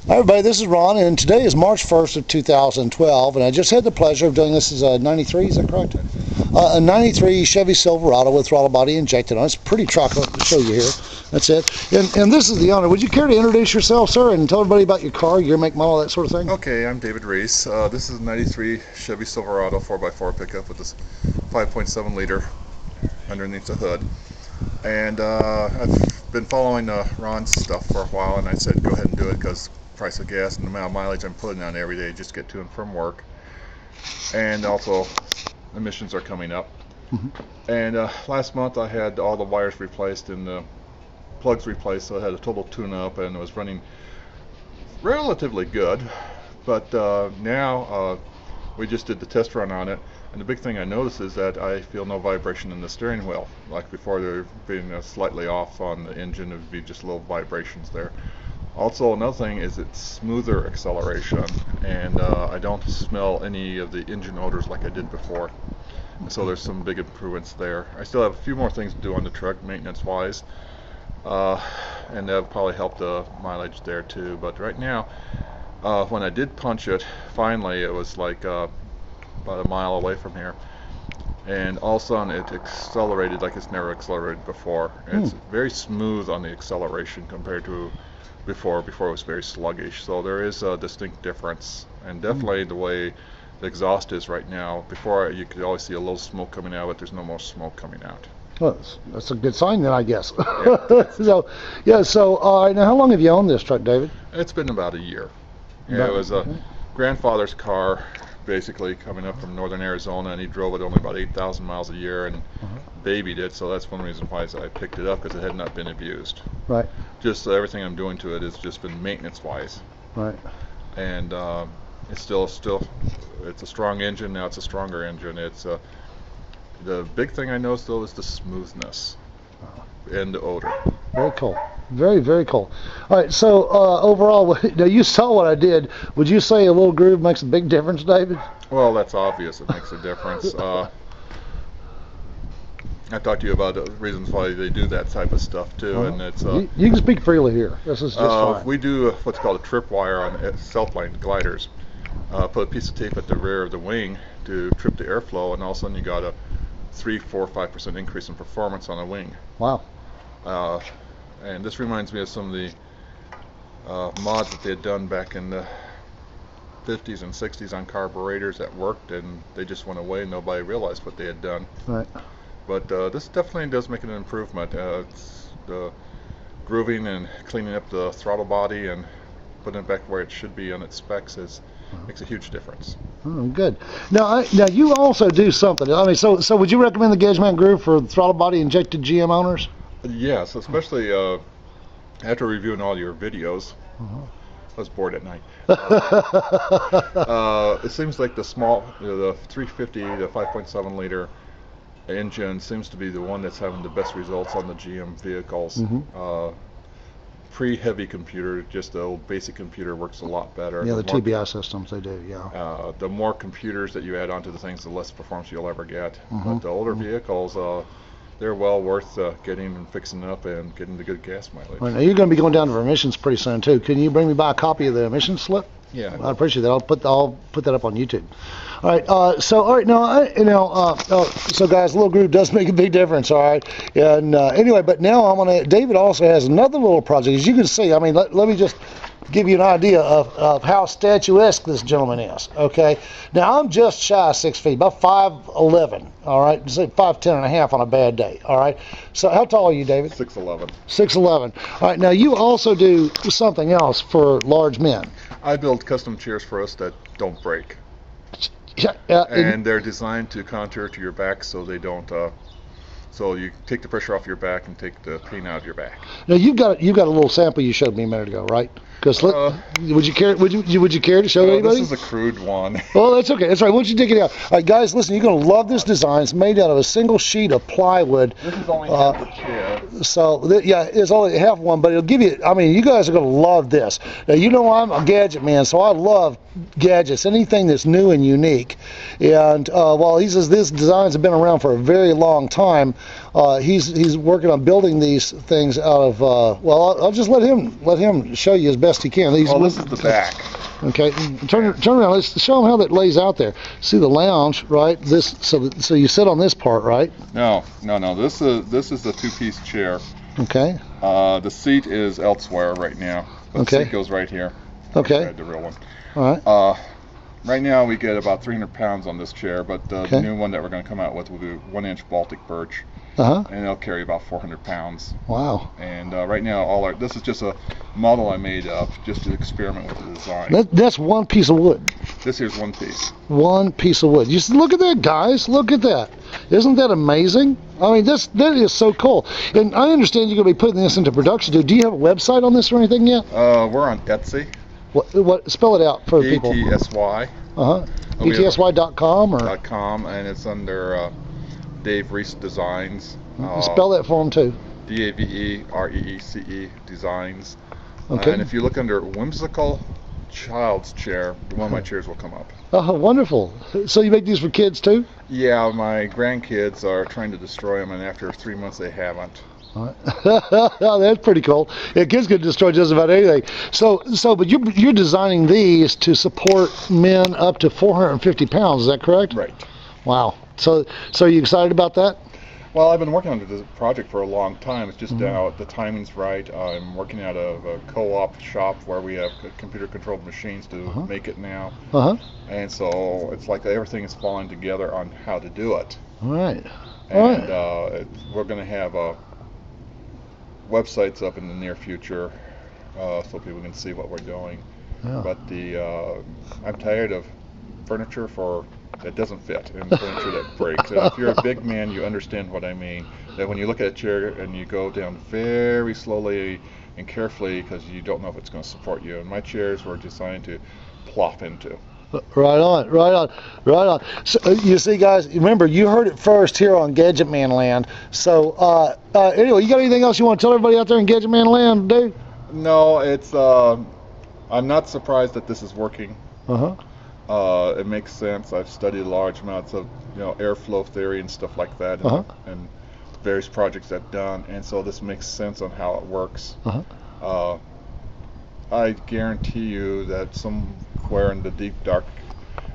Hi everybody, this is Ron, and today is March 1st of 2012, and I just had the pleasure of doing this as a 93, is that correct? A 93 Chevy Silverado with throttle body injected on it. It's a pretty truck. I'll show you here. That's it. And this is the owner. Would you care to introduce yourself, sir, and tell everybody about your car, your make, model, that sort of thing? Okay, I'm David Reece. This is a 93 Chevy Silverado 4x4 pickup with this 5.7 liter underneath the hood. And I've been following Ron's stuff for a while, and I said go ahead and do it because price of gas and the amount of mileage I'm putting on every day just to get to and from work. And also emissions are coming up. And last month I had all the wires replaced and the plugs replaced, so I had a total tune-up and it was running relatively good. But now we just did the test run on it, and the big thing I noticed is that I feel no vibration in the steering wheel. Like before, there being slightly off on the engine, it would be just little vibrations there. Also, another thing is it's smoother acceleration, and I don't smell any of the engine odors like I did before. And so there's some big improvements there. I still have a few more things to do on the truck, maintenance-wise, and that'll probably help the mileage there too. But right now, when I did punch it, finally, it was like about a mile away from here, and all of a sudden it accelerated like it's never accelerated before. And it's very smooth on the acceleration compared to before it was very sluggish. So there is a distinct difference, and definitely the way the exhaust is right now. Before, you could always see a little smoke coming out, but there's no more smoke coming out. Well, that's a good sign then, I guess. Yeah. So now how long have you owned this truck, David? It's been about a year. Yeah, it was a grandfather's car, basically coming up from northern Arizona, and he drove it only about 8,000 miles a year and babied it, so that's one reason why I picked it up, because it had not been abused. Right. Just everything I'm doing to it has just been maintenance-wise. Right. And it's still it's a strong engine. Now it's a stronger engine. It's the big thing I noticed though is the smoothness and the odor. Very cool. Very, very cool. All right, so overall, now you saw what I did. Would you say a little groove makes a big difference, David? Well, that's obvious. It makes a difference. I talked to you about the reasons why they do that type of stuff too, and it's you can speak freely here. This is just fine. We do what's called a tripwire on sailplane gliders. Put a piece of tape at the rear of the wing to trip the airflow, and all of a sudden you got a 3, 4, 5% increase in performance on a wing. Wow. And this reminds me of some of the mods that they had done back in the 50s and 60s on carburetors that worked, and they just went away and nobody realized what they had done. Right. But this definitely does make an improvement. It's the grooving and cleaning up the throttle body and putting it back where it should be on its specs makes a huge difference. Oh, good. Now you also do something. I mean, so would you recommend the Gauge Mount Groove for throttle body injected GM owners? Yes, especially after reviewing all your videos. I was bored at night. It seems like the small, the 350, the 5.7 liter engine seems to be the one that's having the best results on the GM vehicles. Pre-heavy computer, just the old basic computer works a lot better. Yeah, the TBI systems, they do, yeah. The more computers that you add onto the things, the less performance you'll ever get. But the older vehicles, they're well worth getting and fixing up and getting the good gas mileage. Right, now you're going to be going down for emissions pretty soon too. Can you bring me by a copy of the emissions slip? Yeah, I appreciate that. I'll put that up on YouTube. All right. So so guys, a little groove does make a big difference. All right. And anyway, but now David also has another little project. As you can see, I mean, let me just give you an idea of how statuesque this gentleman is. Okay. Now I'm just shy of 6 feet, about 5'11". All right. Say 5'10" and a half on a bad day. All right. So how tall are you, David? 6'11". 6'11". All right. Now you also do something else for large men. I build custom chairs for us that don't break. And they're designed to contour to your back so they don't. So you take the pressure off your back and take the pain out of your back. Now you've got a little sample you showed me a minute ago, right? Because would you care to show anybody? This is a crude one. Well, that's okay. That's right. Why don't you dig it out? All right, guys, listen. You're going to love this design. It's made out of a single sheet of plywood. This is only half the chair. So it's only half one, but it'll give you. I mean, you guys are going to love this. Now you know I'm a gadget man, so I love gadgets. Anything that's new and unique. And while he says these designs have been around for a very long time, He's working on building these things out of. Well, I'll just let him show you as best he can. Well, this is the back. Okay, turn around. Let's show them how that lays out there. See the lounge, right? So you sit on this part, right? No. This is the two-piece chair. Okay. The seat is elsewhere right now. But Okay. The seat goes right here. Okay. The real one. All right. Right now we get about 300 pounds on this chair, but the new one that we're going to come out with will be 1-inch Baltic birch. And it'll carry about 400 pounds. Wow. And right now, this is just a model I made up just to experiment with the design. That's one piece of wood. This here's one piece. One piece of wood. Just look at that, guys. Look at that. Isn't that amazing? I mean, that is so cool. And I understand you're going to be putting this into production. Do you have a website on this or anything yet? We're on Etsy. What? Spell it out for people. ETSY. ETSY.com or .com, and it's under Dave Reece Designs. Spell that for them too. DAVEREECE Designs. Okay. And if you look under Whimsical Child's Chair, one of my chairs will come up. Oh, wonderful. So you make these for kids too? Yeah, my grandkids are trying to destroy them, and after 3 months they haven't. All right. That's pretty cool. Yeah, kids can destroy just about anything. But you're designing these to support men up to 450 pounds. Is that correct? Right. Wow. So are you excited about that? Well, I've been working on this project for a long time. It's just now the timing's right. I'm working out of a co-op shop where we have computer-controlled machines to make it now. And so it's like everything is falling together on how to do it. All right. And we're going to have websites up in the near future so people can see what we're doing. Yeah. But I'm tired of furniture that doesn't fit and furniture that breaks. If you're a big man, you understand what I mean. That when you look at a chair and you go down very slowly and carefully because you don't know if it's going to support you. And my chairs were designed to plop into. Right on. So, you see, guys, remember, you heard it first here on Gadget Man Land. So, anyway, you got anything else you want to tell everybody out there in Gadget Man Land, Dave? No, it's, I'm not surprised that this is working. It makes sense. I've studied large amounts of, airflow theory and stuff like that, and various projects I've done, and so this makes sense on how it works. I guarantee you that somewhere in the deep, dark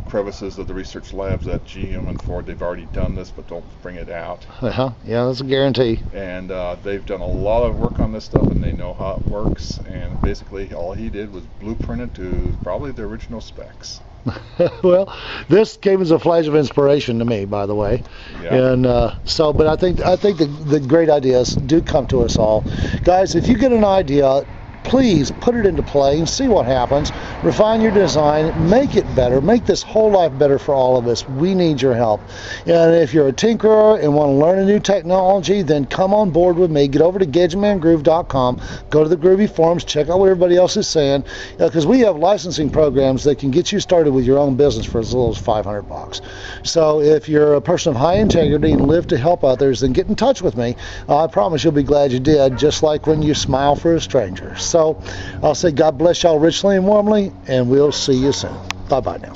crevices of the research labs at GM and Ford, they've already done this, but don't bring it out. Yeah, that's a guarantee. And they've done a lot of work on this stuff, and they know how it works. And basically, all he did was blueprint it to probably the original specs. Well, this came as a flash of inspiration to me, by the way. Yeah. And but I think the great ideas do come to us all, guys. If you get an idea, please put it into play and see what happens. Refine your design, make it better, make this whole life better for all of us. We need your help. And if you're a tinkerer and want to learn a new technology, then come on board with me. Get over to GadgetManGroove.com, go to the Groovy forums, check out what everybody else is saying, because we have licensing programs that can get you started with your own business for as little as $500. So if you're a person of high integrity and live to help others, then get in touch with me. I promise you'll be glad you did, just like when you smile for a stranger. So I'll say God bless y'all richly and warmly, and we'll see you soon. Bye-bye now.